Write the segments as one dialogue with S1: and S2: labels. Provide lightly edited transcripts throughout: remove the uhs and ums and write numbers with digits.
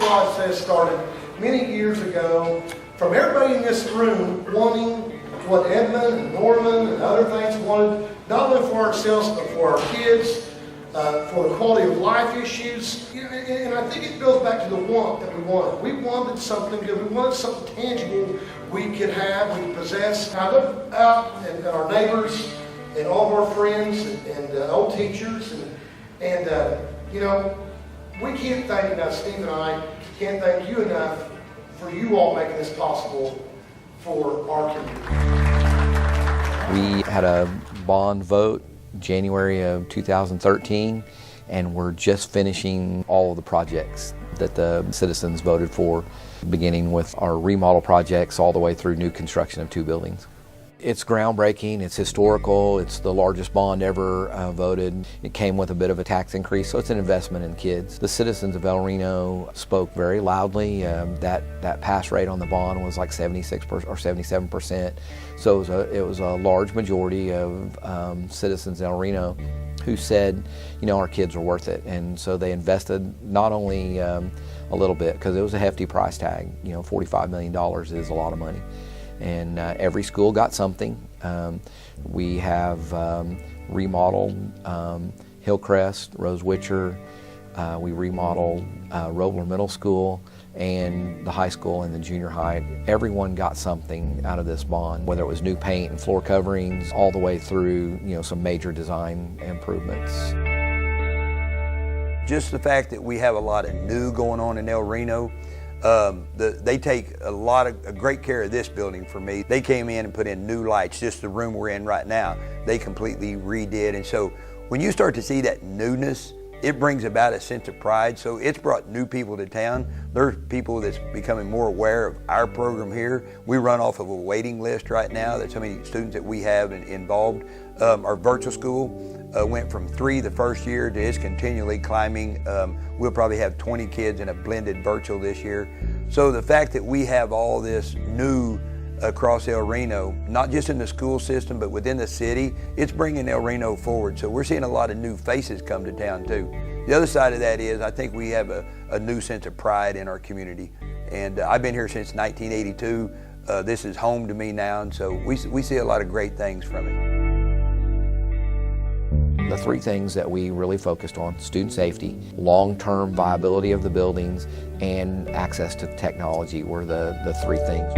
S1: process started many years ago from everybody in this room wanting what Edmund and Norman and other things wanted, not only for ourselves but for our kids, for the quality of life issues. And I think it goes back to the want that we wanted. We wanted something good. We wanted something tangible we could have, we could possess. I look out at our neighbors and all of our friends and old teachers, and you know, we can't thank enough, Steve and I can't thank you enough for you all making this possible for our community.
S2: We had a bond vote January of 2013, and we're just finishing all of the projects that the citizens voted for, beginning with our remodel projects all the way through new construction of 2 buildings. It's groundbreaking, it's historical, it's the largest bond ever voted. It came with a bit of a tax increase, so it's an investment in kids. The citizens of El Reno spoke very loudly. That pass rate on the bond was like 76% or 77%. So it was a large majority of citizens in El Reno who said, you know, our kids are worth it. And so they invested not only a little bit, because it was a hefty price tag. You know, $45 million is a lot of money. And every school got something. We have remodeled Hillcrest, Rose Witcher. We remodeled Robler Middle School and the high school and the junior high. Everyone got something out of this bond, whether it was new paint and floor coverings, all the way through, you know, some major design improvements.
S3: Just the fact that we have a lot of new going on in El Reno. They take a great care of this building for me. They came in and put in new lights, just the room we're in right now, they completely redid. And so when you start to see that newness, it brings about a sense of pride. So it's brought new people to town. There's people that's becoming more aware of our program here. We run off of a waiting list right now. That's how many students that we have involved. Our virtual school went from 3 the first year to it's continually climbing. We'll probably have 20 kids in a blended virtual this year. So the fact that we have all this new across El Reno, not just in the school system, but within the city, it's bringing El Reno forward. So we're seeing a lot of new faces come to town too. The other side of that is I think we have a new sense of pride in our community. And I've been here since 1982. This is home to me now, and so we see a lot of great things from it.
S2: The 3 things that we really focused on: student safety, long-term viability of the buildings, and access to technology were the 3 things.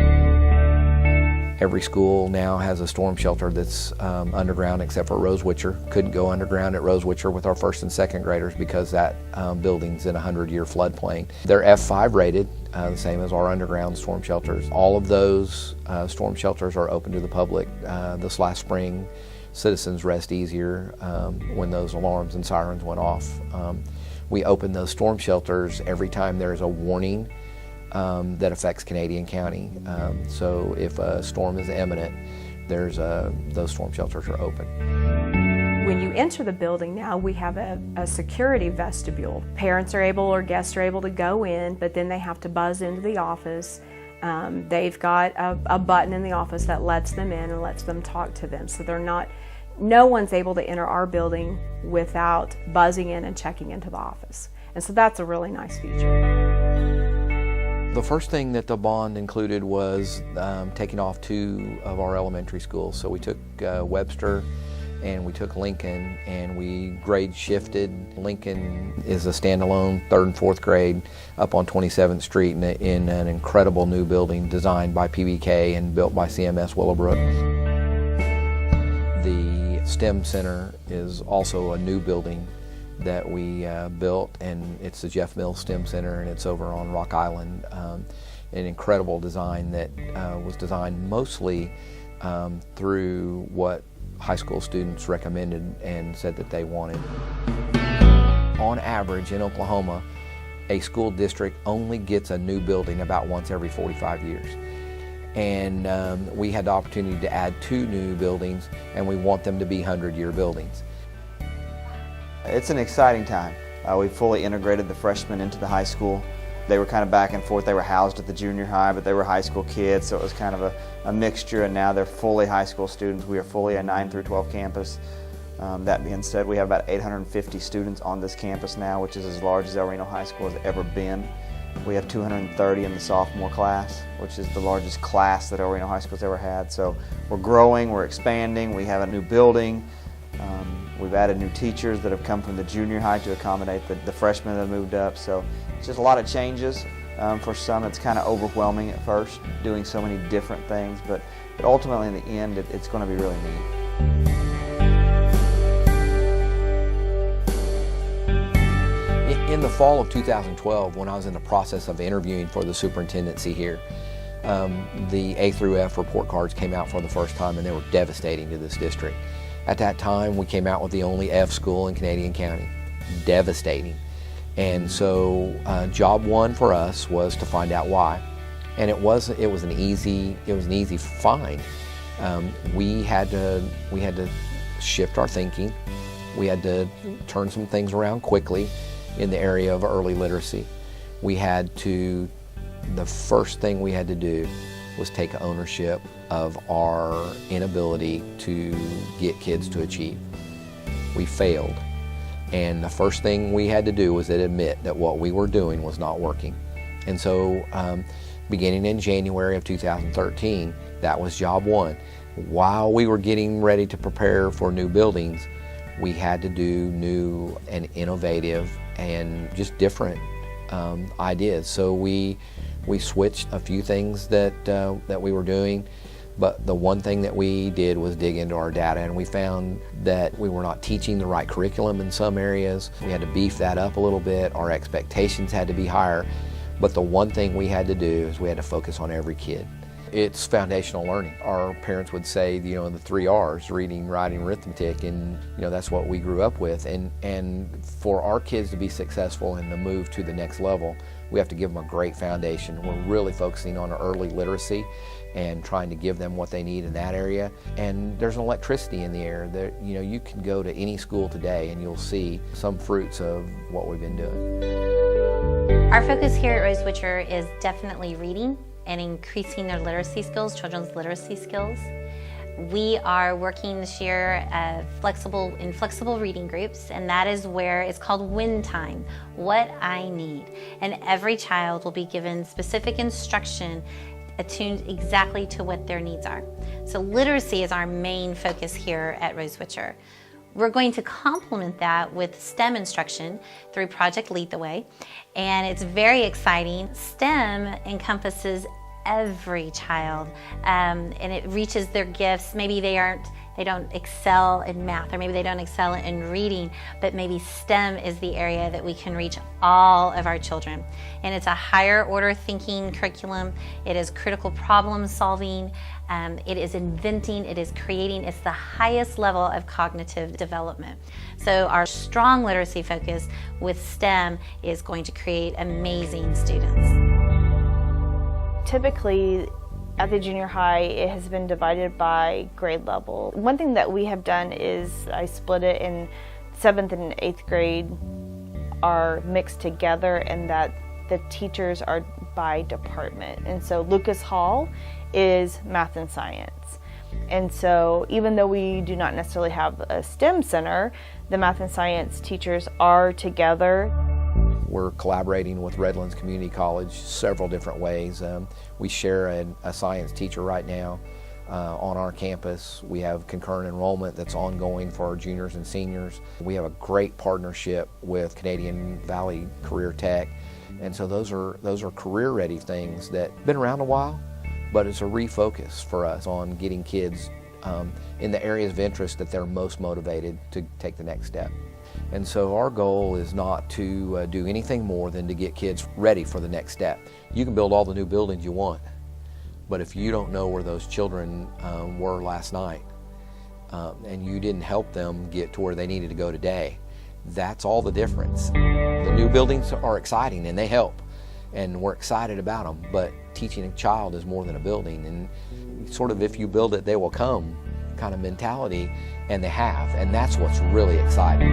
S2: Every school now has a storm shelter that's underground except for Rose Witcher. Couldn't go underground at Rose Witcher with our 1st and 2nd graders because that building's in a 100-year floodplain. They're F5 rated, the same as our underground storm shelters. All of those storm shelters are open to the public. This last spring, citizens rest easier when those alarms and sirens went off. We open those storm shelters every time there's a warning that affects Canadian County. So if a storm is imminent, those storm shelters are open.
S4: When you enter the building now, we have a security vestibule. Parents are able, or guests are able to go in, but then they have to buzz into the office. They've got a button in the office that lets them in and lets them talk to them. So no one's able to enter our building without buzzing in and checking into the office. And so that's a really nice feature.
S2: The first thing that the bond included was taking off 2 of our elementary schools. So we took Webster and we took Lincoln, and we grade shifted. Lincoln is a standalone 3rd and 4th grade up on 27th Street in an incredible new building designed by PBK and built by CMS Willowbrook. The STEM Center is also a new building that we built, and it's the Jeff Mills STEM Center, and it's over on Rock Island. An incredible design that was designed mostly through what high school students recommended and said that they wanted. On average in Oklahoma, a school district only gets a new building about once every 45 years. And we had the opportunity to add 2 new buildings, and we want them to be 100-year buildings.
S5: It's an exciting time. We fully integrated the freshmen into the high school. They were kind of back and forth. They were housed at the junior high, but they were high school kids, so it was kind of a mixture, and now they're fully high school students. We are fully a 9 through 12 campus. That being said, we have about 850 students on this campus now, which is as large as El Reno High School has ever been. We have 230 in the sophomore class, which is the largest class that El Reno High School's ever had. So we're growing, we're expanding, we have a new building. We've added new teachers that have come from the junior high to accommodate the freshmen that have moved up. So it's just a lot of changes. For some, it's kind of overwhelming at first, doing so many different things, but ultimately in the end, it's going to be really neat.
S2: In the fall of 2012, when I was in the process of interviewing for the superintendency here, the A through F report cards came out for the first time, and they were devastating to this district. At that time, we came out with the only F school in Canadian County. Devastating. And so job one for us was to find out why. And it was an easy find. We had to shift our thinking. We had to turn some things around quickly in the area of early literacy. The first thing we had to do was take ownership of our inability to get kids to achieve. We failed. And the first thing we had to do was admit that what we were doing was not working. And so beginning in January of 2013, that was job one. While we were getting ready to prepare for new buildings, we had to do new and innovative and just different ideas. So we switched a few things that we were doing, but the one thing that we did was dig into our data, and we found that we were not teaching the right curriculum in some areas. We had to beef that up a little bit. Our expectations had to be higher, but the one thing we had to do is we had to focus on every kid. It's foundational learning. Our parents would say, the 3 R's, reading, writing, arithmetic, and that's what we grew up with. And for our kids to be successful and to move to the next level, we have to give them a great foundation. We're really focusing on early literacy and trying to give them what they need in that area. And there's an electricity in the air. You can go to any school today and you'll see some fruits of what we've been doing.
S6: Our focus here at Rose Witcher is definitely reading and increasing their literacy skills, children's literacy skills. We are working this year in flexible reading groups, and that is where it's called Win Time, what I need. And every child will be given specific instruction attuned exactly to what their needs are. So literacy is our main focus here at Rose Witcher. We're going to complement that with STEM instruction through Project Lead the Way, and it's very exciting. STEM encompasses every child, and it reaches their gifts. Maybe they don't excel in math, or maybe they don't excel in reading, but maybe STEM is the area that we can reach all of our children. And it's a higher order thinking curriculum. It is critical problem solving. It is inventing, it is creating. It's the highest level of cognitive development. So our strong literacy focus with STEM is going to create amazing students.
S7: Typically, at the junior high, it has been divided by grade level. One thing that we have done is I split it in 7th and 8th grade are mixed together, and that the teachers are by department. And so Lucas Hall is math and science. And so even though we do not necessarily have a STEM center, the math and science teachers are together.
S2: We're collaborating with Redlands Community College several different ways. We share a science teacher right now on our campus. We have concurrent enrollment that's ongoing for our juniors and seniors. We have a great partnership with Canadian Valley Career Tech, and so those are career-ready things that have been around a while, but it's a refocus for us on getting kids in the areas of interest that they're most motivated to take the next step. And so our goal is not to do anything more than to get kids ready for the next step. You can build all the new buildings you want, but if you don't know where those children were last night, and you didn't help them get to where they needed to go today, that's all the difference. The new buildings are exciting and they help, and we're excited about them, but teaching a child is more than a building, and sort of if you build it, they will come kind of mentality, and they have, and that's what's really exciting.